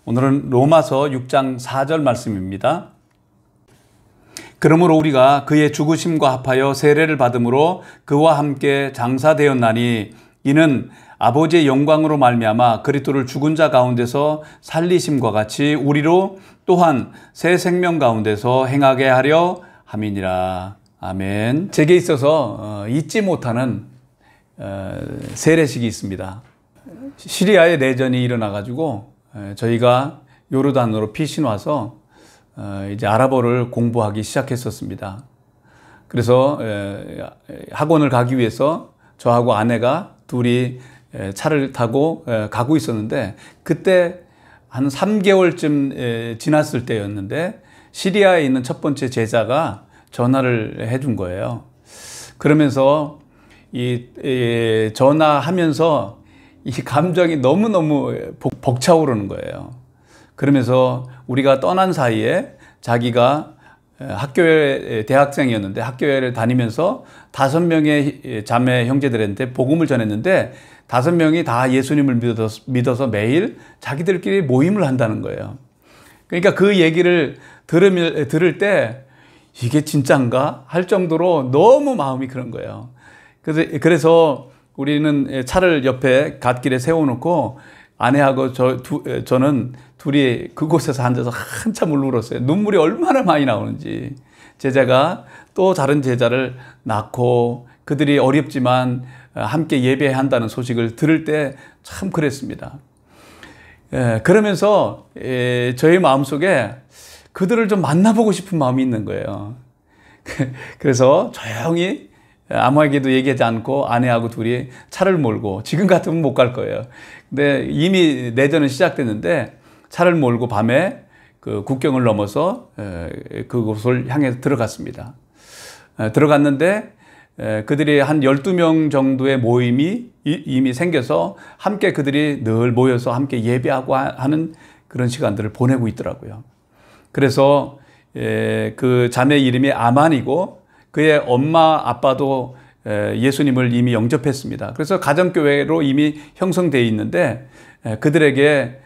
오늘은 로마서 6장 4절 말씀입니다. 그러므로 우리가 그의 죽으심과 합하여 세례를 받음으로 그와 함께 장사되었나니 이는 아버지의 영광으로 말미암아 그리스도를 죽은 자 가운데서 살리심과 같이 우리로 또한 새 생명 가운데서 행하게 하려 함이니라. 아멘. 제게 있어서 잊지 못하는 세례식이 있습니다. 시리아에 내전이 일어나가지고 저희가 요르단으로 피신 와서 이제 아랍어를 공부하기 시작했었습니다. 그래서 학원을 가기 위해서 저하고 아내가 둘이 차를 타고 가고 있었는데 그때 한 3개월쯤 지났을 때였는데 시리아에 있는 첫 번째 제자가 전화를 해준 거예요. 그러면서 전화하면서 이 감정이 너무너무 벅차오르는 거예요. 그러면서 우리가 떠난 사이에 자기가 학교에 대학생이었는데 학교를 다니면서 5명의 자매 형제들한테 복음을 전했는데 5명이 다 예수님을 믿어서 매일 자기들끼리 모임을 한다는 거예요. 그러니까 그 얘기를 들을 때 이게 진짠가 할 정도로 너무 마음이 그런 거예요. 그래서 우리는 차를 옆에 갓길에 세워놓고 아내하고 저는 둘이 그곳에서 앉아서 한참을 울었어요. 눈물이 얼마나 많이 나오는지. 제자가 또 다른 제자를 낳고 그들이 어렵지만 함께 예배한다는 소식을 들을 때 참 그랬습니다. 그러면서 저의 마음속에 그들을 좀 만나보고 싶은 마음이 있는 거예요. 그래서 조용히 아무에게도 얘기하지 않고 아내하고 둘이 차를 몰고 지금 같으면 못 갈 거예요. 근데 이미 내전은 시작됐는데 차를 몰고 밤에 그 국경을 넘어서 그곳을 향해 들어갔습니다. 들어갔는데 그들이 한 12명 정도의 모임이 이미 생겨서 함께 그들이 늘 모여서 함께 예배하고 하는 그런 시간들을 보내고 있더라고요. 그래서 그 자매 이름이 아만이고 그의 엄마 아빠도 예수님을 이미 영접했습니다. 그래서 가정교회로 이미 형성되어 있는데 그들에게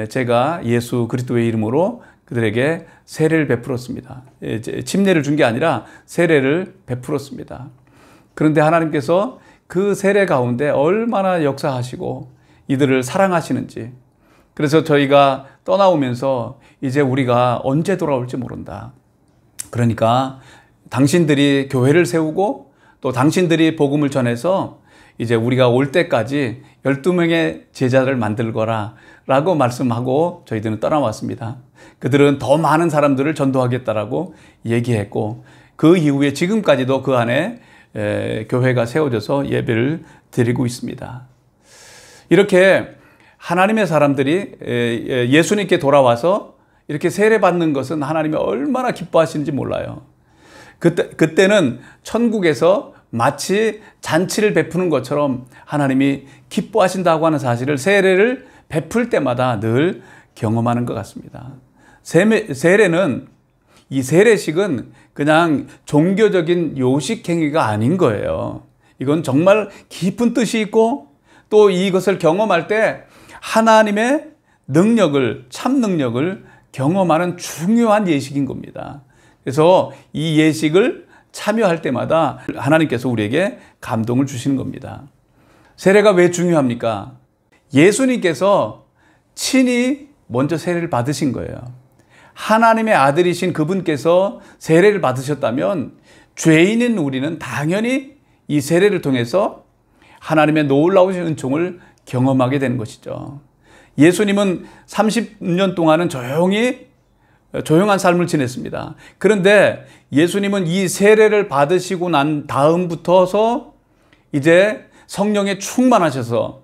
제가 예수 그리스도의 이름으로 그들에게 세례를 베풀었습니다. 침례를 준 게 아니라 세례를 베풀었습니다. 그런데 하나님께서 그 세례 가운데 얼마나 역사하시고 이들을 사랑하시는지, 그래서 저희가 떠나오면서 이제 우리가 언제 돌아올지 모른다. 그러니까 당신들이 교회를 세우고 또 당신들이 복음을 전해서 이제 우리가 올 때까지 12명의 제자를 만들거라 라고 말씀하고 저희들은 떠나왔습니다. 그들은 더 많은 사람들을 전도하겠다라고 얘기했고 그 이후에 지금까지도 그 안에 교회가 세워져서 예배를 드리고 있습니다. 이렇게 하나님의 사람들이 예수님께 돌아와서 이렇게 세례받는 것은 하나님이 얼마나 기뻐하시는지 몰라요. 그때는 천국에서 마치 잔치를 베푸는 것처럼 하나님이 기뻐하신다고 하는 사실을 세례를 베풀 때마다 늘 경험하는 것 같습니다. 세례는, 이 세례식은 그냥 종교적인 요식 행위가 아닌 거예요. 이건 정말 깊은 뜻이 있고 또 이것을 경험할 때 하나님의 능력을, 참 능력을 경험하는 중요한 예식인 겁니다. 그래서 이 예식을 참여할 때마다 하나님께서 우리에게 감동을 주시는 겁니다. 세례가 왜 중요합니까? 예수님께서 친히 먼저 세례를 받으신 거예요. 하나님의 아들이신 그분께서 세례를 받으셨다면 죄인인 우리는 당연히 이 세례를 통해서 하나님의 놀라우신 은총을 경험하게 되는 것이죠. 예수님은 30년 동안은 조용한 삶을 지냈습니다. 그런데 예수님은 이 세례를 받으시고 난 다음부터서 이제 성령에 충만하셔서,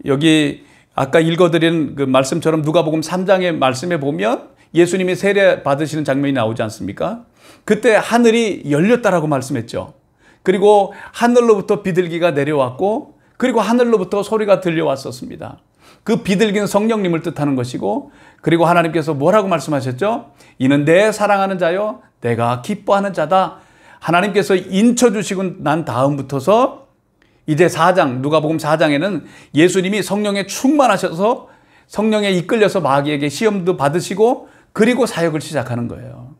여기 아까 읽어드린 그 말씀처럼 누가복음 3장의 말씀에 보면 예수님이 세례 받으시는 장면이 나오지 않습니까? 그때 하늘이 열렸다라고 말씀했죠. 그리고 하늘로부터 비둘기가 내려왔고 그리고 하늘로부터 소리가 들려왔었습니다. 그 비둘기는 성령님을 뜻하는 것이고, 그리고 하나님께서 뭐라고 말씀하셨죠? 이는 내 사랑하는 자요 내가 기뻐하는 자다. 하나님께서 인쳐주시고 난 다음부터서 이제 누가복음 4장에는 예수님이 성령에 충만하셔서 성령에 이끌려서 마귀에게 시험도 받으시고 그리고 사역을 시작하는 거예요.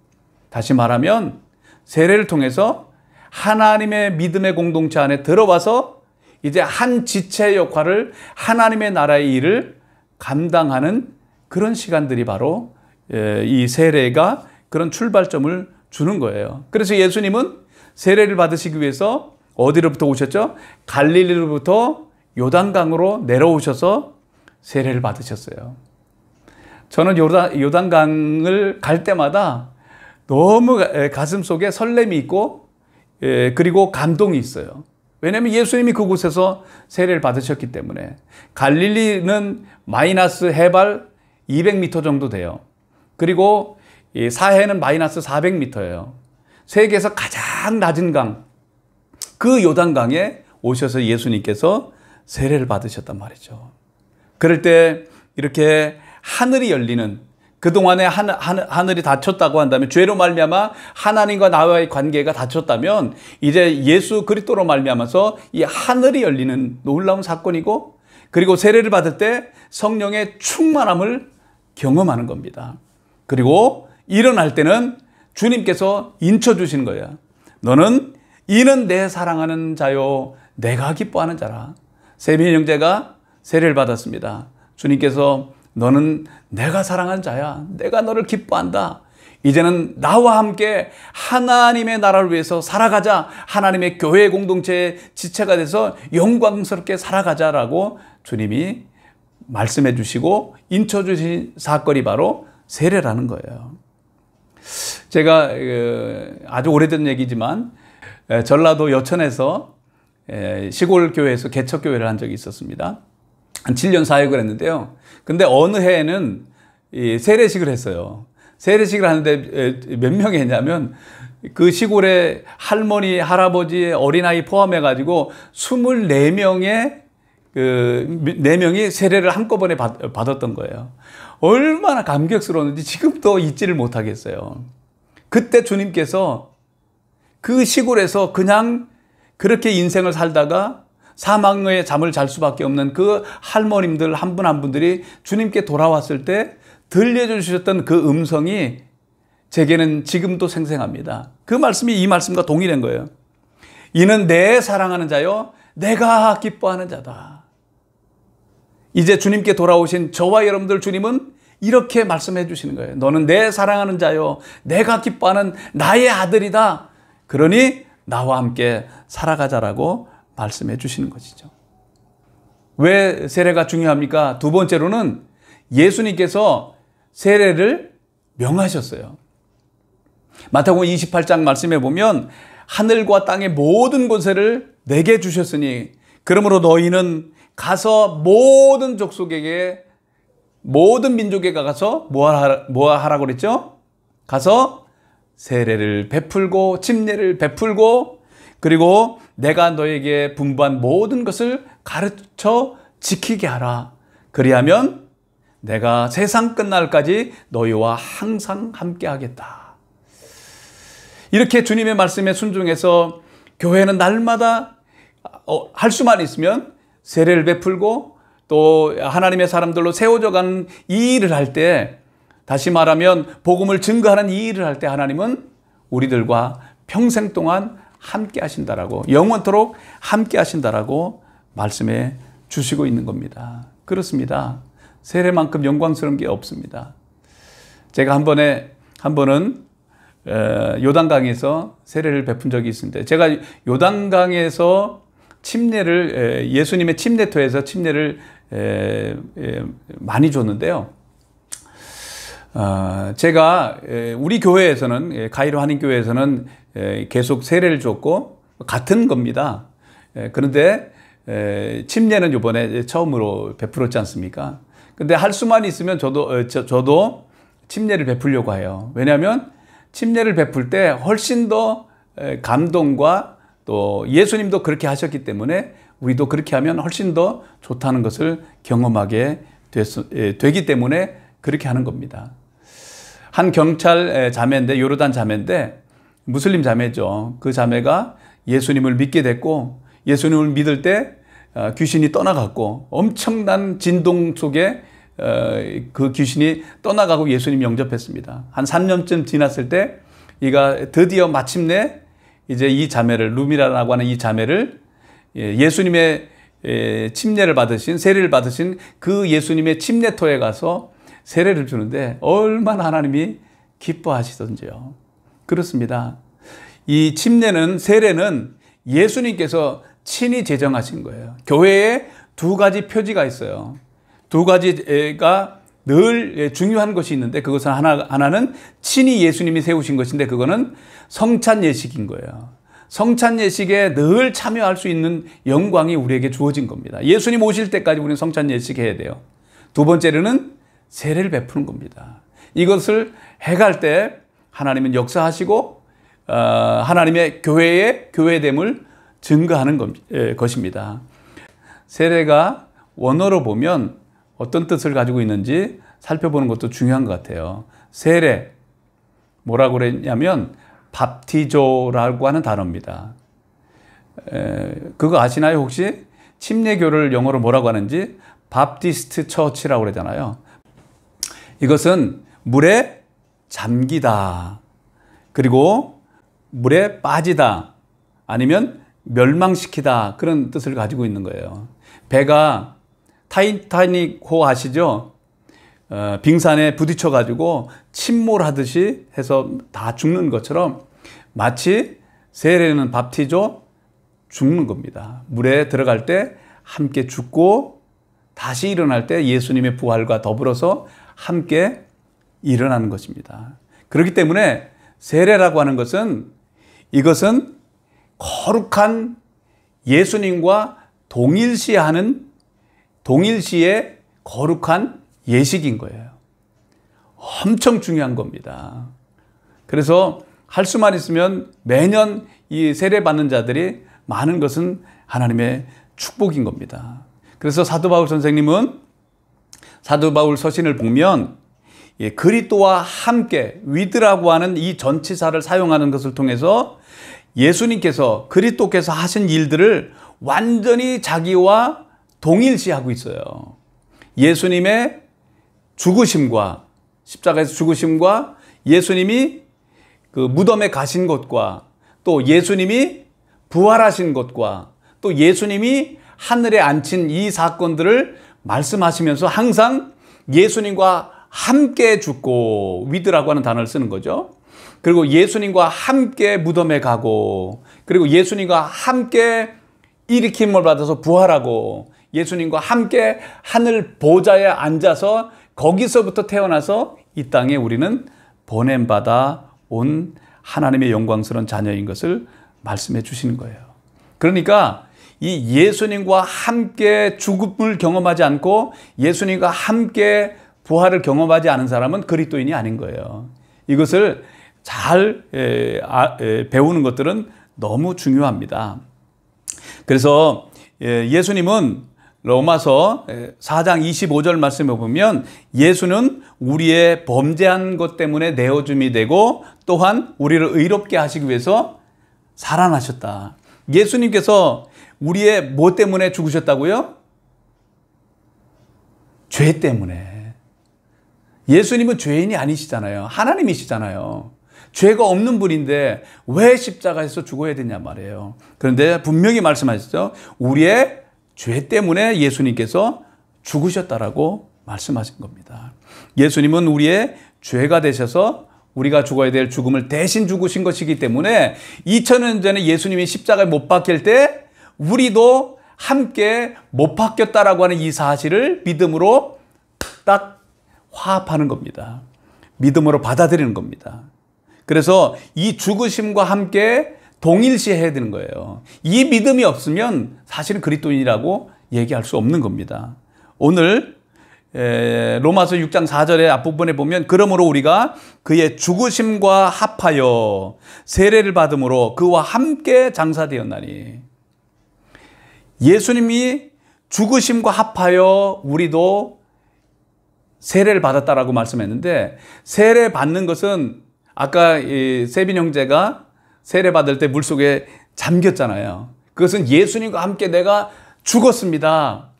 다시 말하면 세례를 통해서 하나님의 믿음의 공동체 안에 들어와서 이제 한 지체의 역할을 하나님의 나라의 일을 감당하는 그런 시간들이 바로 이 세례가 그런 출발점을 주는 거예요. 그래서 예수님은 세례를 받으시기 위해서 어디로부터 오셨죠? 갈릴리로부터 요단강으로 내려오셔서 세례를 받으셨어요. 저는 요단강을 갈 때마다 너무 가슴 속에 설렘이 있고 그리고 감동이 있어요. 왜냐하면 예수님이 그곳에서 세례를 받으셨기 때문에. 갈릴리는 마이너스 해발 200m 정도 돼요. 그리고 사해는 마이너스 400m예요. 세계에서 가장 낮은 강, 그 요단강에 오셔서 예수님께서 세례를 받으셨단 말이죠. 그럴 때 이렇게 하늘이 열리는, 그동안에 하늘이 닫혔다고 한다면, 죄로 말미암아 하나님과 나와의 관계가 닫혔다면 이제 예수 그리스도로 말미암아서 이 하늘이 열리는 놀라운 사건이고, 그리고 세례를 받을 때 성령의 충만함을 경험하는 겁니다. 그리고 일어날 때는 주님께서 인쳐주시는 거예요. 너는 이는 내 사랑하는 자요 내가 기뻐하는 자라. 세빈 형제가 세례를 받았습니다. 주님께서 너는 내가 사랑하는 자야. 내가 너를 기뻐한다. 이제는 나와 함께 하나님의 나라를 위해서 살아가자. 하나님의 교회 공동체의 지체가 돼서 영광스럽게 살아가자라고 주님이 말씀해 주시고 인쳐 주신 사건이 바로 세례라는 거예요. 제가 아주 오래된 얘기지만 전라도 여천에서 시골 교회에서 개척교회를 한 적이 있었습니다. 한 7년 사역을 했는데요. 근데 어느 해에는 세례식을 했어요. 세례식을 하는데 몇 명이 했냐면 그 시골에 할머니, 할아버지, 어린아이 포함해가지고 24명의 네 명이 세례를 한꺼번에 받았던 거예요. 얼마나 감격스러웠는지 지금도 잊지를 못하겠어요. 그때 주님께서 그 시골에서 그냥 그렇게 인생을 살다가 사망의 잠을 잘 수밖에 없는 그 할머님들 한 분 한 분들이 주님께 돌아왔을 때 들려주셨던 그 음성이 제게는 지금도 생생합니다. 그 말씀이 이 말씀과 동일한 거예요. 이는 내 사랑하는 자요 내가 기뻐하는 자다. 이제 주님께 돌아오신 저와 여러분들 주님은 이렇게 말씀해 주시는 거예요. 너는 내 사랑하는 자요 내가 기뻐하는 나의 아들이다. 그러니 나와 함께 살아가자라고 말씀해 주시는 것이죠. 왜 세례가 중요합니까? 두 번째로는 예수님께서 세례를 명하셨어요. 마태복음 28장 말씀해 보면 하늘과 땅의 모든 권세를 내게 주셨으니 그러므로 너희는 가서 모든 족속에게 모든 민족에 가서 뭐 하라고 그랬죠? 가서 세례를 베풀고 침례를 베풀고 그리고 내가 너에게 분부한 모든 것을 가르쳐 지키게 하라. 그리하면 내가 세상 끝날까지 너희와 항상 함께 하겠다. 이렇게 주님의 말씀에 순종해서 교회는 날마다 할 수만 있으면 세례를 베풀고 또 하나님의 사람들로 세워져 가는 이 일을 할 때, 다시 말하면 복음을 증거하는 이 일을 할 때 하나님은 우리들과 평생 동안 함께 하신다라고, 영원토록 함께 하신다라고 말씀해 주시고 있는 겁니다. 그렇습니다. 세례만큼 영광스러운 게 없습니다. 제가 한 번은 요단강에서 세례를 베푼 적이 있습니다. 제가 요단강에서 침례를 예수님의 침례토에서 침례를 많이 줬는데요. 제가 우리 교회에서는 가이로 한인교회에서는 계속 세례를 줬고 같은 겁니다. 그런데 침례는 이번에 처음으로 베풀었지 않습니까? 근데 할 수만 있으면 저도 침례를 베풀려고 해요. 왜냐하면 침례를 베풀 때 훨씬 더 감동과 또 예수님도 그렇게 하셨기 때문에 우리도 그렇게 하면 훨씬 더 좋다는 것을 경험하게 되기 때문에 그렇게 하는 겁니다. 한 경찰 자매인데, 요르단 자매인데, 무슬림 자매죠. 그 자매가 예수님을 믿게 됐고, 예수님을 믿을 때 귀신이 떠나갔고, 엄청난 진동 속에 그 귀신이 떠나가고 예수님 영접했습니다. 한 3년쯤 지났을 때 이가 드디어 마침내 이제 이 자매를, 루미라라고 하는 이 자매를 예수님의 침례를 받으신, 세례를 받으신 그 예수님의 침례터에 가서 세례를 주는데 얼마나 하나님이 기뻐하시던지요. 그렇습니다. 이 침례는, 세례는 예수님께서 친히 제정하신 거예요. 교회에 두 가지 표지가 있어요. 두 가지가 늘 중요한 것이 있는데, 그것은 하나는 친히 예수님이 세우신 것인데, 그거는 성찬 예식인 거예요. 성찬 예식에 늘 참여할 수 있는 영광이 우리에게 주어진 겁니다. 예수님 오실 때까지 우리는 성찬 예식 해야 돼요. 두 번째로는 세례를 베푸는 겁니다. 이것을 해갈 때 하나님은 역사하시고 하나님의 교회의 교회됨을 증거하는 것입니다. 세례가 원어로 보면 어떤 뜻을 가지고 있는지 살펴보는 것도 중요한 것 같아요. 세례, 뭐라고 그랬냐면 밥티조라고 하는 단어입니다. 그거 아시나요 혹시? 침례교를 영어로 뭐라고 하는지? 밥티스트 처치라고 그러잖아요. 이것은 물에 잠기다, 그리고 물에 빠지다, 아니면 멸망시키다, 그런 뜻을 가지고 있는 거예요. 배가 타이타닉호 아시죠? 빙산에 부딪혀 가지고 침몰하듯이 해서 다 죽는 것처럼 마치 세례는 밥티조, 죽는 겁니다. 물에 들어갈 때 함께 죽고 다시 일어날 때 예수님의 부활과 더불어서 함께 일어나는 것입니다. 그렇기 때문에 세례라고 하는 것은, 이것은 거룩한 예수님과 동일시의 거룩한 예식인 거예요. 엄청 중요한 겁니다. 그래서 할 수만 있으면 매년 이 세례 받는 자들이 많은 것은 하나님의 축복인 겁니다. 그래서 사도 바울 선생님은 사도 바울 서신을 보면 그리스도와 함께, 위드라고 하는 이 전치사를 사용하는 것을 통해서 예수님께서, 그리스도께서 하신 일들을 완전히 자기와 동일시하고 있어요. 예수님의 죽으심과, 십자가에서 죽으심과, 예수님이 그 무덤에 가신 것과, 또 예수님이 부활하신 것과, 또 예수님이 하늘에 앉힌 이 사건들을 말씀하시면서 항상 예수님과 함께 죽고, 위드라고 하는 단어를 쓰는 거죠. 그리고 예수님과 함께 무덤에 가고, 그리고 예수님과 함께 일으킴을 받아서 부활하고, 예수님과 함께 하늘 보좌에 앉아서 거기서부터 태어나서 이 땅에 우리는 보냄받아 온 하나님의 영광스러운 자녀인 것을 말씀해 주시는 거예요. 그러니까 이 예수님과 함께 죽음을 경험하지 않고 예수님과 함께 부활을 경험하지 않은 사람은 그리스도인이 아닌 거예요. 이것을 잘 배우는 것들은 너무 중요합니다. 그래서 예수님은 로마서 4장 25절 말씀에 보면 예수는 우리의 범죄한 것 때문에 내어줌이 되고 또한 우리를 의롭게 하시기 위해서 살아나셨다. 예수님께서 우리의 뭐 때문에 죽으셨다고요? 죄 때문에. 예수님은 죄인이 아니시잖아요. 하나님이시잖아요. 죄가 없는 분인데 왜 십자가에서 죽어야 되냐 말이에요. 그런데 분명히 말씀하셨죠. 우리의 죄 때문에 예수님께서 죽으셨다라고 말씀하신 겁니다. 예수님은 우리의 죄가 되셔서 우리가 죽어야 될 죽음을 대신 죽으신 것이기 때문에 2000년 전에 예수님이 십자가에 못 박힐 때 우리도 함께 못 박혔다라고 하는 이 사실을 믿음으로 딱 화합하는 겁니다. 믿음으로 받아들이는 겁니다. 그래서 이 죽으심과 함께 동일시해야 되는 거예요. 이 믿음이 없으면 사실은 그리스도인이라고 얘기할 수 없는 겁니다. 오늘 로마서 6장 4절의 앞부분에 보면 그러므로 우리가 그의 죽으심과 합하여 세례를 받음으로 그와 함께 장사되었나니. 예수님이 죽으심과 합하여 우리도 세례를 받았다라고 말씀했는데, 세례 받는 것은 아까 세빈 형제가 세례 받을 때 물속에 잠겼잖아요. 그것은 예수님과 함께 내가 죽었습니다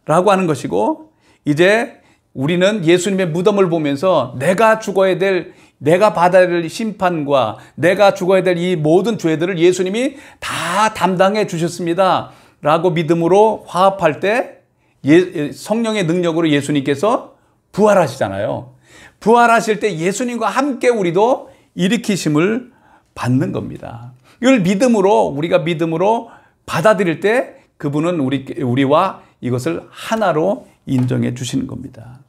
라고 하는 것이고, 이제 우리는 예수님의 무덤을 보면서 내가 죽어야 될, 내가 받아야 될 심판과 내가 죽어야 될 이 모든 죄들을 예수님이 다 담당해 주셨습니다 라고 믿음으로 화합할 때 성령의 능력으로 예수님께서 부활하시잖아요. 부활하실 때 예수님과 함께 우리도 일으키심을 받는 겁니다. 이걸 믿음으로, 우리가 믿음으로 받아들일 때 그분은 우리와 이것을 하나로 인정해 주시는 겁니다.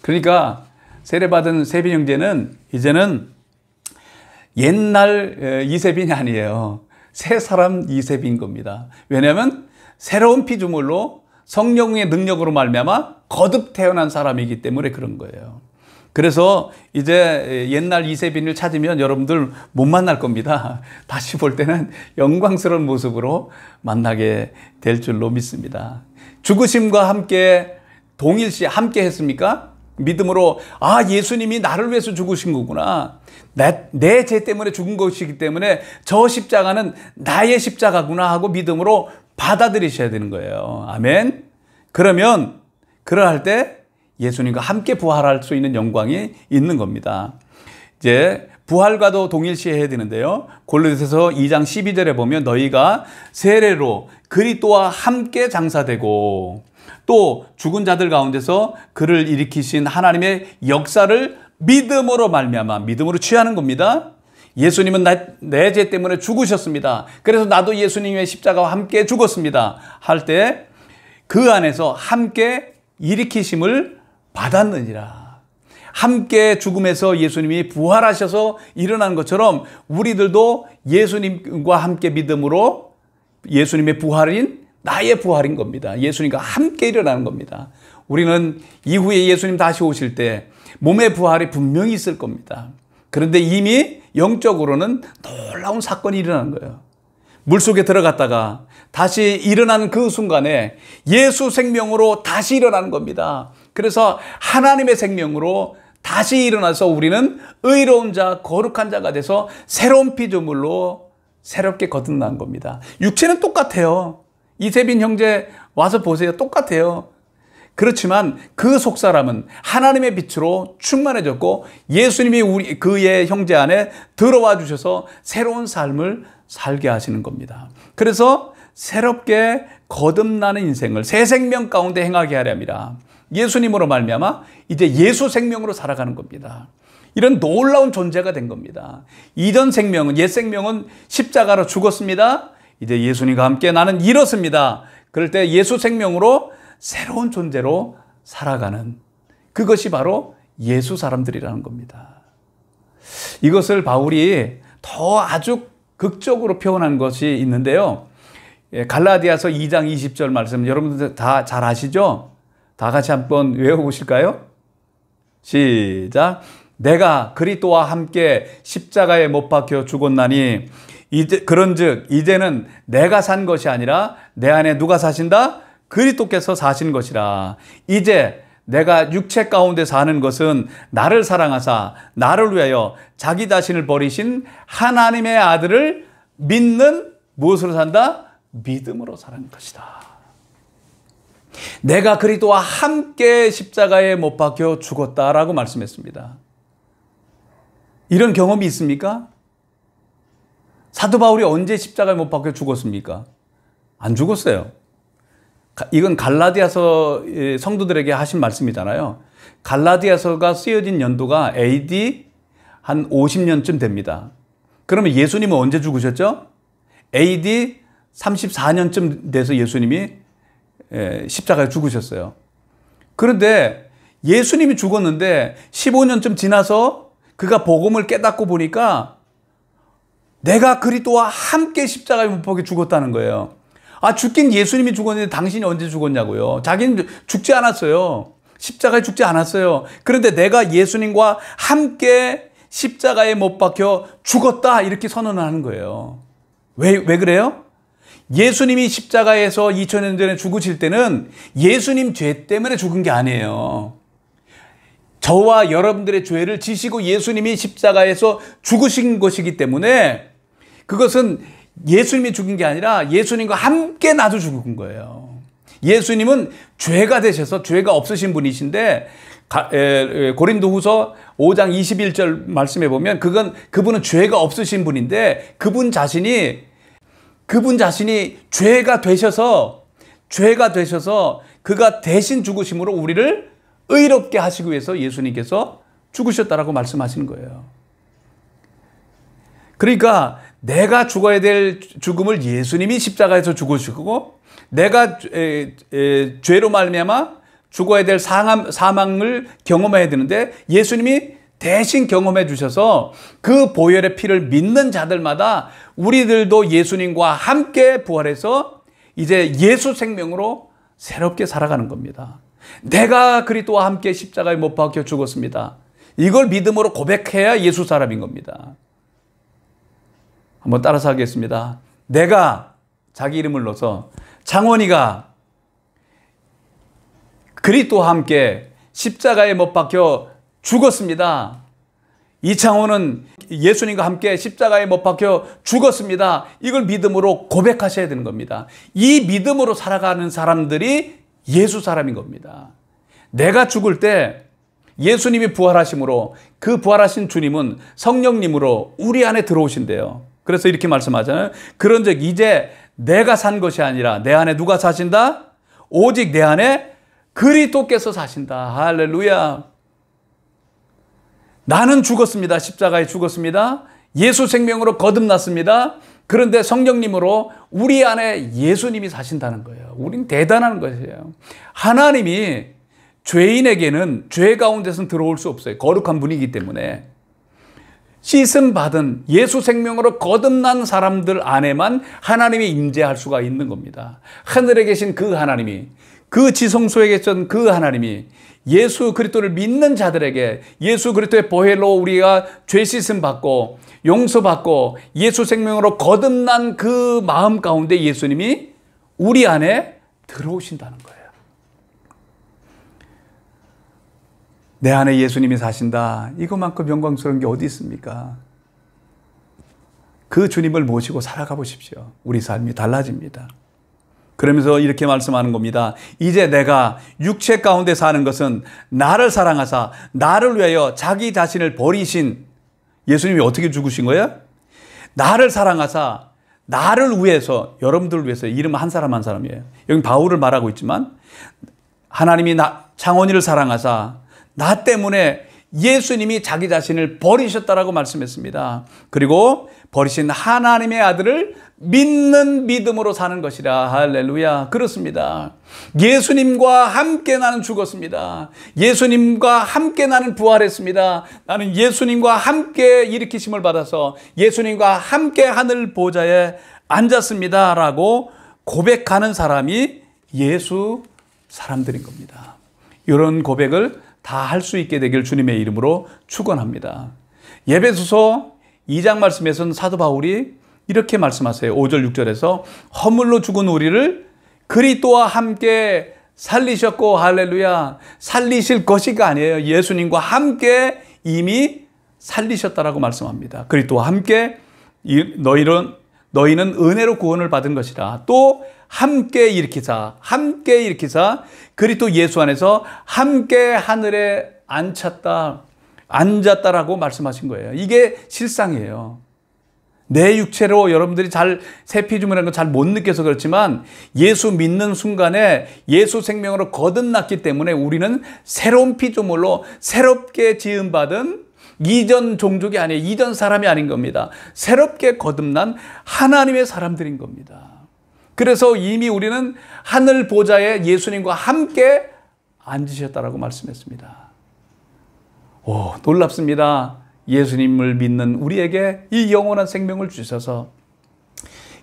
그러니까 세례받은 세빈 형제는 이제는 옛날 이세빈이 아니에요. 새 사람 이세빈인 겁니다. 왜냐하면 새로운 피조물로 성령의 능력으로 말미암아 거듭 태어난 사람이기 때문에 그런 거예요. 그래서 이제 옛날 이세빈을 찾으면 여러분들 못 만날 겁니다. 다시 볼 때는 영광스러운 모습으로 만나게 될 줄로 믿습니다. 죽으심과 함께 동일시 함께 했습니까? 믿음으로 예수님이 나를 위해서 죽으신 거구나. 내 죄 때문에 죽은 것이기 때문에 저 십자가는 나의 십자가구나 하고 믿음으로 받아들이셔야 되는 거예요. 아멘. 그러면 그러할 때 예수님과 함께 부활할 수 있는 영광이 있는 겁니다. 이제 부활과도 동일시해야 되는데요. 골로새서 2장 12절에 보면 너희가 세례로 그리스도와 함께 장사되고 또 죽은 자들 가운데서 그를 일으키신 하나님의 역사를 믿음으로 말미암아, 믿음으로 취하는 겁니다. 예수님은 내 죄 때문에 죽으셨습니다. 그래서 나도 예수님의 십자가와 함께 죽었습니다 할 때 그 안에서 함께 일으키심을 받았느니라. 함께 죽음에서 예수님이 부활하셔서 일어난 것처럼 우리들도 예수님과 함께 믿음으로 예수님의 부활인 나의 부활인 겁니다. 예수님과 함께 일어나는 겁니다. 우리는 이후에 예수님 다시 오실 때 몸의 부활이 분명히 있을 겁니다. 그런데 이미 영적으로는 놀라운 사건이 일어나는 거예요. 물속에 들어갔다가 다시 일어나는 그 순간에 예수 생명으로 다시 일어나는 겁니다. 그래서 하나님의 생명으로 다시 일어나서 우리는 의로운 자, 거룩한 자가 돼서 새로운 피조물로 새롭게 거듭난 겁니다. 육체는 똑같아요. 이세빈 형제 와서 보세요. 똑같아요. 그렇지만 그 속사람은 하나님의 빛으로 충만해졌고 예수님이 그의 형제 안에 들어와 주셔서 새로운 삶을 살게 하시는 겁니다. 그래서 새롭게 거듭나는 인생을 새 생명 가운데 행하게 하려 합니다. 예수님으로 말미암아 이제 예수 생명으로 살아가는 겁니다. 이런 놀라운 존재가 된 겁니다. 이전 생명은, 옛 생명은 십자가로 죽었습니다. 이제 예수님과 함께 나는 일었습니다. 그럴 때 예수 생명으로 새로운 존재로 살아가는, 그것이 바로 예수 사람들이라는 겁니다. 이것을 바울이 더 아주 극적으로 표현한 것이 있는데요. 갈라디아서 2장 20절 말씀 여러분들 다 잘 아시죠? 다 같이 한번 외워보실까요? 시작. 내가 그리스도와 함께 십자가에 못 박혀 죽었나니 그런즉 이제는 내가 산 것이 아니라 내 안에 누가 사신다? 그리스도께서 사신 것이라. 이제 내가 육체 가운데 사는 것은 나를 사랑하사 나를 위하여 자기 자신을 버리신 하나님의 아들을 믿는, 무엇으로 산다? 믿음으로 사는 것이다. 내가 그리스도와 함께 십자가에 못 박혀 죽었다라고 말씀했습니다. 이런 경험이 있습니까? 사도 바울이 언제 십자가에 못 박혀 죽었습니까? 안 죽었어요. 이건 갈라디아서 성도들에게 하신 말씀이잖아요. 갈라디아서가 쓰여진 연도가 AD 한 50년쯤 됩니다. 그러면 예수님은 언제 죽으셨죠? AD 34년쯤 돼서 예수님이 십자가에 죽으셨어요. 그런데 예수님이 죽었는데 15년쯤 지나서 그가 복음을 깨닫고 보니까 내가 그리스도와 함께 십자가에 못 박혀 죽었다는 거예요. 죽긴 예수님이 죽었는데 당신이 언제 죽었냐고요. 자기는 죽지 않았어요. 십자가에 죽지 않았어요. 그런데 내가 예수님과 함께 십자가에 못 박혀 죽었다 이렇게 선언을 하는 거예요. 왜 그래요? 예수님이 십자가에서 2000년 전에 죽으실 때는 예수님 죄 때문에 죽은 게 아니에요. 저와 여러분들의 죄를 지시고 예수님이 십자가에서 죽으신 것이기 때문에 그것은 예수님이 죽은 게 아니라 예수님과 함께 나도 죽은 거예요. 예수님은 죄가 되셔서 죄가 없으신 분이신데 고린도후서 5장 21절 말씀해 보면 그분은 죄가 없으신 분인데 그분 자신이 죄가 되셔서 그가 대신 죽으심으로 우리를 의롭게 하시기 위해서 예수님께서 죽으셨다라고 말씀하시는 거예요. 그러니까 내가 죽어야 될 죽음을 예수님이 십자가에서 죽으시고 내가 죄로 말미암아 죽어야 될 사망을 경험해야 되는데 예수님이 대신 경험해 주셔서 그 보혈의 피를 믿는 자들마다 우리들도 예수님과 함께 부활해서 이제 예수 생명으로 새롭게 살아가는 겁니다. 내가 그리스도와 함께 십자가에 못 박혀 죽었습니다. 이걸 믿음으로 고백해야 예수 사람인 겁니다. 한번 따라서 하겠습니다. 내가 자기 이름을 넣어서 창원이가 그리스도와 함께 십자가에 못 박혀 죽었습니다. 이창호는 예수님과 함께 십자가에 못 박혀 죽었습니다. 이걸 믿음으로 고백하셔야 되는 겁니다. 이 믿음으로 살아가는 사람들이 예수 사람인 겁니다. 내가 죽을 때 예수님이 부활하심으로 그 부활하신 주님은 성령님으로 우리 안에 들어오신대요. 그래서 이렇게 말씀하잖아요. 그런즉 이제 내가 산 것이 아니라 내 안에 누가 사신다? 오직 내 안에 그리스도께서 사신다. 할렐루야. 나는 죽었습니다. 십자가에 죽었습니다. 예수 생명으로 거듭났습니다. 그런데 성령님으로 우리 안에 예수님이 사신다는 거예요. 우린 대단한 것이에요. 하나님이 죄인에게는 죄 가운데서는 들어올 수 없어요. 거룩한 분이기 때문에. 씻음 받은 예수 생명으로 거듭난 사람들 안에만 하나님이 임재할 수가 있는 겁니다. 하늘에 계신 그 하나님이, 그 지성소에 계신 그 하나님이 예수 그리스도를 믿는 자들에게 예수 그리스도의 보혈로 우리가 죄 씻음 받고 용서받고 예수 생명으로 거듭난 그 마음 가운데 예수님이 우리 안에 들어오신다는 거예요. 내 안에 예수님이 사신다. 이것만큼 영광스러운 게 어디 있습니까? 그 주님을 모시고 살아가 보십시오. 우리 삶이 달라집니다. 그러면서 이렇게 말씀하는 겁니다. 이제 내가 육체 가운데 사는 것은 나를 사랑하사 나를 위하여 자기 자신을 버리신 예수님이 어떻게 죽으신 거예요? 나를 사랑하사 나를 위해서, 여러분들을 위해서, 이름은 한 사람 한 사람이에요. 여기 바울을 말하고 있지만 하나님이 창원이를 사랑하사 나 때문에 예수님이 자기 자신을 버리셨다라고 말씀했습니다. 그리고 버리신 하나님의 아들을 믿는 믿음으로 사는 것이라. 할렐루야. 그렇습니다. 예수님과 함께 나는 죽었습니다. 예수님과 함께 나는 부활했습니다. 나는 예수님과 함께 일으키심을 받아서 예수님과 함께 하늘 보좌에 앉았습니다. 라고 고백하는 사람이 예수 사람들인 겁니다. 이런 고백을 다 할 수 있게 되길 주님의 이름으로 축원합니다. 에베소서 2장 말씀에서는 사도 바울이 이렇게 말씀하세요. 5절 6절에서 허물로 죽은 우리를 그리스도와 함께 살리셨고, 할렐루야, 살리실 것이가 아니에요. 예수님과 함께 이미 살리셨다라고 말씀합니다. 그리스도와 함께 너희는 은혜로 구원을 받은 것이라. 또 함께 일으키사 그리스도 예수 안에서 함께 하늘에 앉았다라고 말씀하신 거예요. 이게 실상이에요. 내 육체로 여러분들이 잘 새 피조물이라는 걸 잘 못 느껴서 그렇지만 예수 믿는 순간에 예수 생명으로 거듭났기 때문에 우리는 새로운 피조물로 새롭게 지음받은 이전 종족이 아니에요. 이전 사람이 아닌 겁니다. 새롭게 거듭난 하나님의 사람들인 겁니다. 그래서 이미 우리는 하늘 보좌에 예수님과 함께 앉으셨다라고 말씀했습니다. 오, 놀랍습니다. 예수님을 믿는 우리에게 이 영원한 생명을 주셔서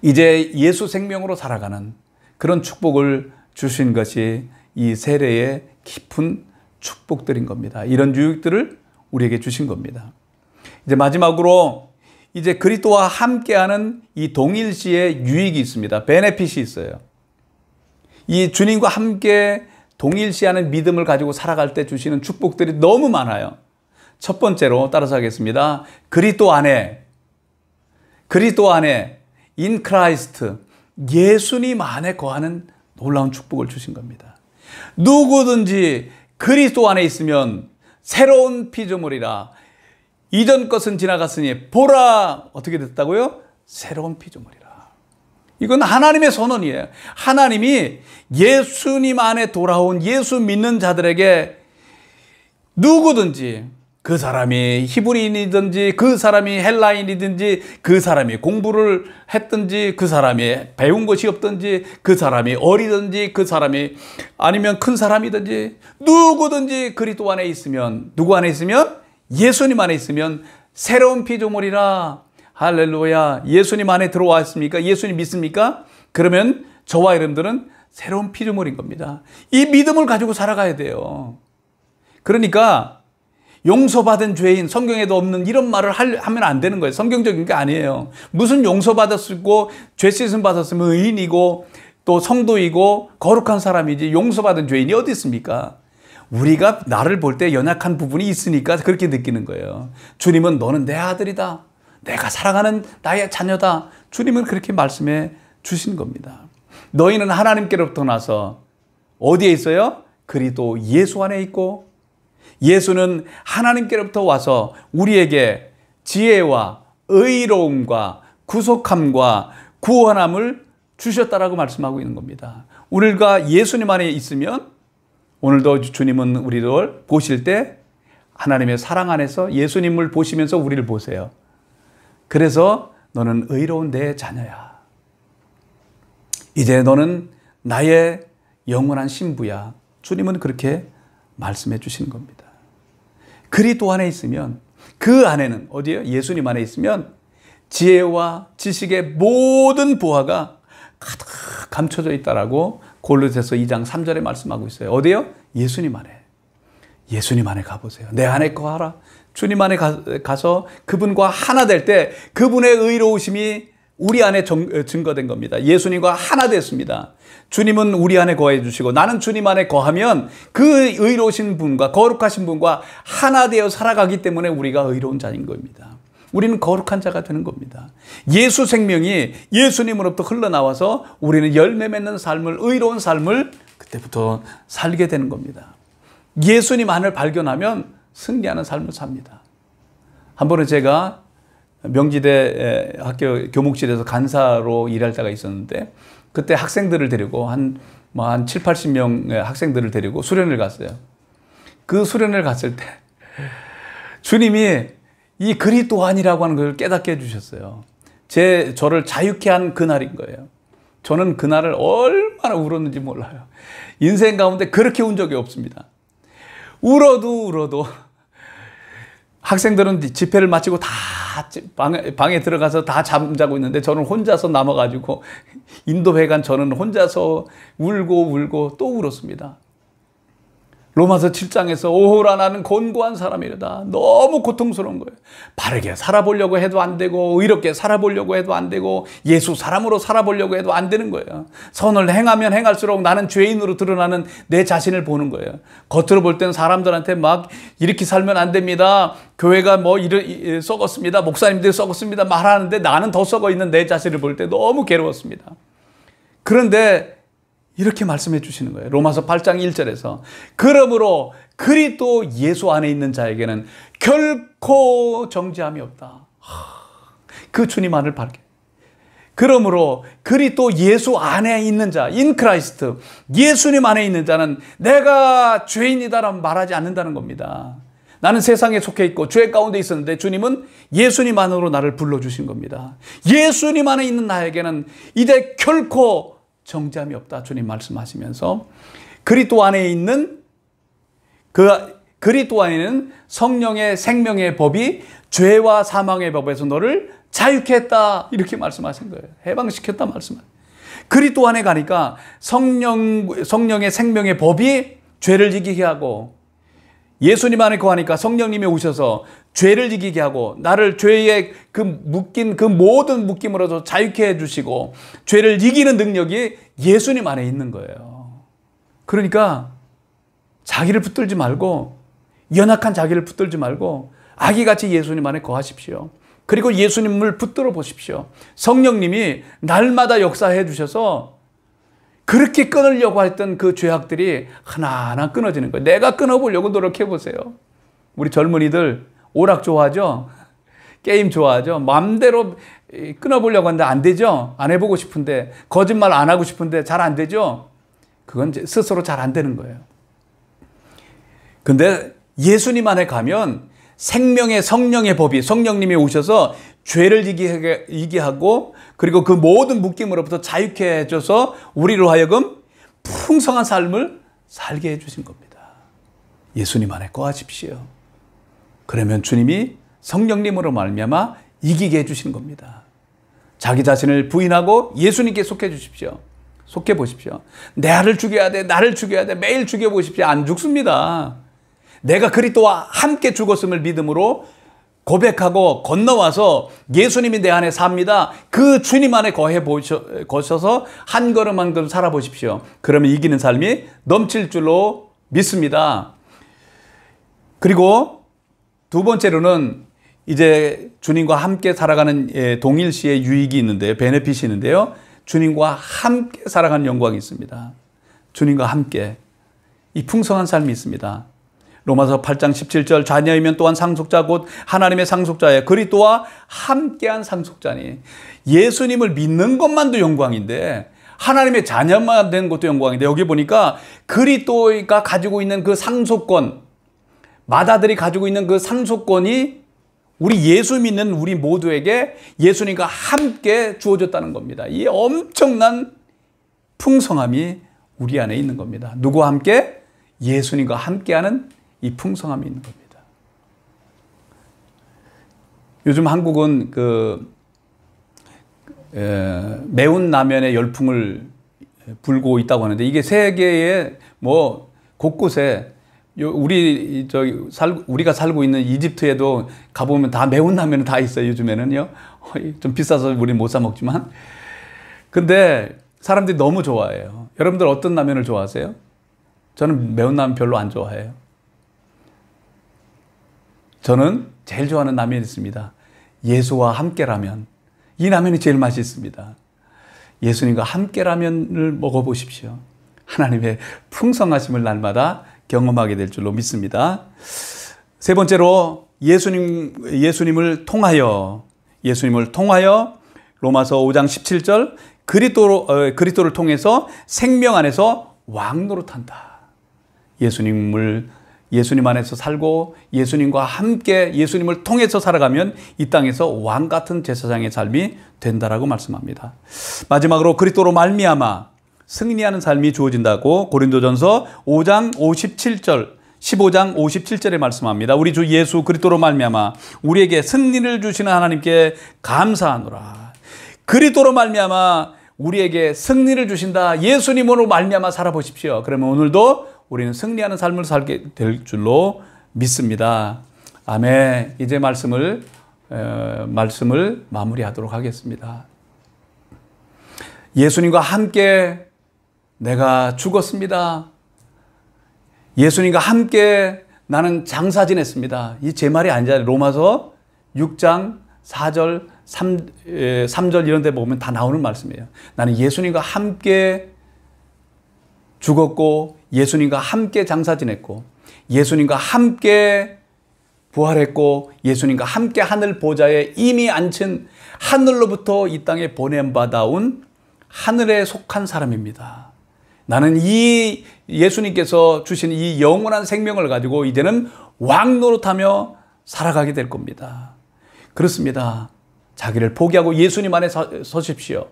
이제 예수 생명으로 살아가는 그런 축복을 주신 것이 이 세례의 깊은 축복들인 겁니다. 이런 유익들을 우리에게 주신 겁니다. 이제 마지막으로 이제 그리스도와 함께하는 이 동일시의 유익이 있습니다. 베네핏이 있어요. 이 주님과 함께 동일시하는 믿음을 가지고 살아갈 때 주시는 축복들이 너무 많아요. 첫 번째로 따라서 하겠습니다. 그리스도 안에 in Christ, 예수님 안에 거하는 놀라운 축복을 주신 겁니다. 누구든지 그리스도 안에 있으면 새로운 피조물이라. 이전 것은 지나갔으니 보라 어떻게 됐다고요? 새로운 피조물이라. 이건 하나님의 선언이에요. 하나님이 예수님 안에 돌아온 예수 믿는 자들에게 누구든지, 그 사람이 히브리인이든지 그 사람이 헬라인이든지 그 사람이 공부를 했든지 그 사람이 배운 것이 없든지 그 사람이 어리든지 그 사람이 아니면 큰 사람이든지 누구든지 그리스도 안에 있으면, 누구 안에 있으면? 예수님 안에 있으면 새로운 피조물이라. 할렐루야. 예수님 안에 들어왔습니까? 예수님 믿습니까? 그러면 저와 여러분들은 새로운 피조물인 겁니다. 이 믿음을 가지고 살아가야 돼요. 그러니까 용서받은 죄인, 성경에도 없는 이런 말을 하면 안 되는 거예요. 성경적인 게 아니에요. 무슨 용서받았고 죄 씻음 받았으면 의인이고 또 성도이고 거룩한 사람이지 용서받은 죄인이 어디 있습니까? 우리가 나를 볼 때 연약한 부분이 있으니까 그렇게 느끼는 거예요. 주님은 너는 내 아들이다. 내가 사랑하는 나의 자녀다. 주님은 그렇게 말씀해 주신 겁니다. 너희는 하나님께로부터 나서 어디에 있어요? 그리스도 예수 안에 있고, 예수는 하나님께로부터 와서 우리에게 지혜와 의로움과 구속함과 구원함을 주셨다라고 말씀하고 있는 겁니다. 우리가 예수님 안에 있으면 오늘도 주님은 우리를 보실 때 하나님의 사랑 안에서 예수님을 보시면서 우리를 보세요. 그래서 너는 의로운 내 자녀야. 이제 너는 나의 영원한 신부야. 주님은 그렇게 말씀해 주시는 겁니다. 그리스도 안에 있으면, 그 안에는 어디예요? 예수님 안에 있으면 지혜와 지식의 모든 보화가 가득 감춰져 있다라고 골로새서 2장 3절에 말씀하고 있어요. 어디요? 예수님 안에. 예수님 안에 가보세요. 내 안에 거하라. 주님 안에 가서 그분과 하나 될 때 그분의 의로우심이 우리 안에 증거된 겁니다. 예수님과 하나 됐습니다. 주님은 우리 안에 거해 주시고 나는 주님 안에 거하면 그 의로우신 분과 거룩하신 분과 하나 되어 살아가기 때문에 우리가 의로운 자인 겁니다. 우리는 거룩한 자가 되는 겁니다. 예수 생명이 예수님으로부터 흘러나와서 우리는 열매 맺는 삶을, 의로운 삶을 그때부터 살게 되는 겁니다. 예수님 안을 발견하면 승리하는 삶을 삽니다. 한 번은 제가 명지대 학교 교목실에서 간사로 일할 때가 있었는데 그때 학생들을 데리고 한 7, 80명의 학생들을 데리고 수련을 갔어요. 그 수련을 갔을 때 주님이 이 그리스도 안이라고 하는 걸 깨닫게 해주셨어요. 저를 자유케 한 그날인 거예요. 저는 그날을 얼마나 울었는지 몰라요. 인생 가운데 그렇게 운 적이 없습니다. 울어도 학생들은 집회를 마치고 다 방에 들어가서 다 잠자고 있는데 저는 혼자서 남아가지고 인도회 간 저는 혼자서 울고 또 울었습니다. 로마서 7장에서 오호라 나는 곤고한 사람이로다. 너무 고통스러운 거예요. 바르게 살아보려고 해도 안 되고 의롭게 살아보려고 해도 안 되고 예수 사람으로 살아보려고 해도 안 되는 거예요. 선을 행하면 행할수록 나는 죄인으로 드러나는 내 자신을 보는 거예요. 겉으로 볼 때는 사람들한테 막 이렇게 살면 안 됩니다. 교회가 썩었습니다. 목사님들이 썩었습니다. 말하는데 나는 더 썩어 있는 내 자신을 볼 때 너무 괴로웠습니다. 그런데 이렇게 말씀해 주시는 거예요. 로마서 8장 1절에서 그러므로 그리스도 예수 안에 있는 자에게는 결코 정죄함이 없다. 그 주님 안을 밝게. 그러므로 그리스도 예수 안에 있는 자, in Christ, 예수님 안에 있는 자는 내가 죄인이다라고 말하지 않는다는 겁니다. 나는 세상에 속해 있고 죄 가운데 있었는데 주님은 예수님 안으로 나를 불러주신 겁니다. 예수님 안에 있는 나에게는 이제 결코 정죄함이 없다. 주님 말씀하시면서 그리스도 안에 있는 그리스도 안에는 성령의 생명의 법이 죄와 사망의 법에서 너를 자유케 했다. 이렇게 말씀하신 거예요. 해방시켰다 말씀하세요. 그리스도 안에 가니까 성령의 생명의 법이 죄를 이기게 하고 예수님 안에 거하니까 성령님이 오셔서 죄를 이기게 하고 나를 죄의 그 묶인 그 모든 묶임으로서 자유케 해주시고 죄를 이기는 능력이 예수님 안에 있는 거예요. 그러니까 자기를 붙들지 말고 연약한 자기를 붙들지 말고 아기같이 예수님 안에 거하십시오. 그리고 예수님을 붙들어 보십시오. 성령님이 날마다 역사해 주셔서 그렇게 끊으려고 했던 그 죄악들이 하나하나 끊어지는 거예요. 내가 끊어보려고 노력해 보세요. 우리 젊은이들 오락 좋아하죠? 게임 좋아하죠? 마음대로 끊어보려고 하는데 안 되죠? 안 해보고 싶은데, 거짓말 안 하고 싶은데 잘 안 되죠? 그건 스스로 잘 안 되는 거예요. 근데 예수님 안에 가면 생명의 성령의 법이, 성령님이 오셔서 죄를 이기게 하고, 그리고 그 모든 묶임으로부터 자유케 해줘서 우리로 하여금 풍성한 삶을 살게 해주신 겁니다. 예수님 안에 거하십시오. 그러면 주님이 성령님으로 말미암아 이기게 해주시는 겁니다. 자기 자신을 부인하고 예수님께 속해 주십시오. 속해 보십시오. 나를 죽여야 돼, 나를 죽여야 돼, 매일 죽여보십시오. 안 죽습니다. 내가 그리스도와 함께 죽었음을 믿음으로 고백하고 건너와서 예수님이 내 안에 삽니다. 그 주님 안에 거셔서 한 걸음 한 걸음 살아보십시오. 그러면 이기는 삶이 넘칠 줄로 믿습니다. 그리고 두 번째로는 이제 주님과 함께 살아가는 동일시의 유익이 있는데요. 베네핏이 있는데요. 주님과 함께 살아가는 영광이 있습니다. 주님과 함께 이 풍성한 삶이 있습니다. 로마서 8장 17절 자녀이면 또한 상속자 곧 하나님의 상속자에 그리스도와 함께한 상속자니. 예수님을 믿는 것만도 영광인데 하나님의 자녀만 된 것도 영광인데, 여기 보니까 그리스도가 가지고 있는 그 상속권, 맏아들이 가지고 있는 그 상속권이 우리 예수 믿는 우리 모두에게 예수님과 함께 주어졌다는 겁니다. 이 엄청난 풍성함이 우리 안에 있는 겁니다. 누구와 함께? 예수님과 함께하는 이 풍성함이 있는 겁니다. 요즘 한국은 매운 라면의 열풍을 불고 있다고 하는데, 이게 세계의 곳곳에, 우리가 살고 있는 이집트에도 가보면 다 매운 라면은 다 있어요. 요즘에는요. 좀 비싸서 우리 못 사 먹지만. 근데 사람들이 너무 좋아해요. 여러분들 어떤 라면을 좋아하세요? 저는 매운 라면 별로 안 좋아해요. 저는 제일 좋아하는 라면이 있습니다. 예수와 함께 라면. 이 라면이 제일 맛있습니다. 예수님과 함께 라면을 먹어보십시오. 하나님의 풍성하심을 날마다 경험하게 될 줄로 믿습니다. 세 번째로 예수님을 통하여 로마서 5장 17절 그리스도를 통해서 생명 안에서 왕노릇한다. 예수님 안에서 살고 예수님과 함께 예수님을 통해서 살아가면 이 땅에서 왕 같은 제사장의 삶이 된다라고 말씀합니다. 마지막으로 그리스도로 말미암아 승리하는 삶이 주어진다고 고린도전서 5장 57절 15장 57절에 말씀합니다. 우리 주 예수 그리스도로 말미암아 우리에게 승리를 주시는 하나님께 감사하노라. 그리스도로 말미암아 우리에게 승리를 주신다. 예수님으로 말미암아 살아보십시오. 그러면 오늘도 우리는 승리하는 삶을 살게 될 줄로 믿습니다. 아멘. 이제 말씀을 마무리하도록 하겠습니다. 예수님과 함께 내가 죽었습니다. 예수님과 함께 나는 장사 지냈습니다. 이 제 말이 아니잖아요. 로마서 6장 4절, 3절 이런 데 보면 다 나오는 말씀이에요. 나는 예수님과 함께 죽었고 예수님과 함께 장사 지냈고 예수님과 함께 부활했고 예수님과 함께 하늘 보좌에 이미 앉힌 하늘로부터 이 땅에 보냄받아 온 하늘에 속한 사람입니다. 나는 이 예수님께서 주신 이 영원한 생명을 가지고 이제는 왕노릇하며 살아가게 될 겁니다. 그렇습니다. 자기를 포기하고 예수님 안에 서십시오.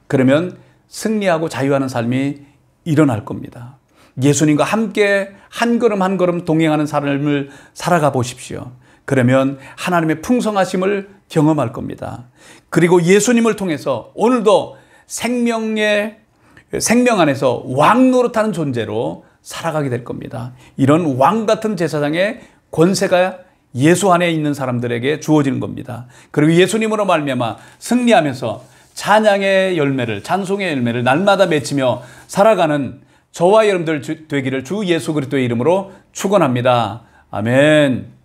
그러면 승리하고 자유하는 삶이 일어날 겁니다. 예수님과 함께 한 걸음 한 걸음 동행하는 삶을 살아가 보십시오. 그러면 하나님의 풍성하심을 경험할 겁니다. 그리고 예수님을 통해서 오늘도 생명 안에서 왕 노릇하는 존재로 살아가게 될 겁니다. 이런 왕 같은 제사장의 권세가 예수 안에 있는 사람들에게 주어지는 겁니다. 그리고 예수님으로 말미암아 승리하면서 찬양의 열매를, 찬송의 열매를 날마다 맺히며 살아가는 저와 여러분들 되기를 주 예수 그리스도의 이름으로 축원합니다. 아멘.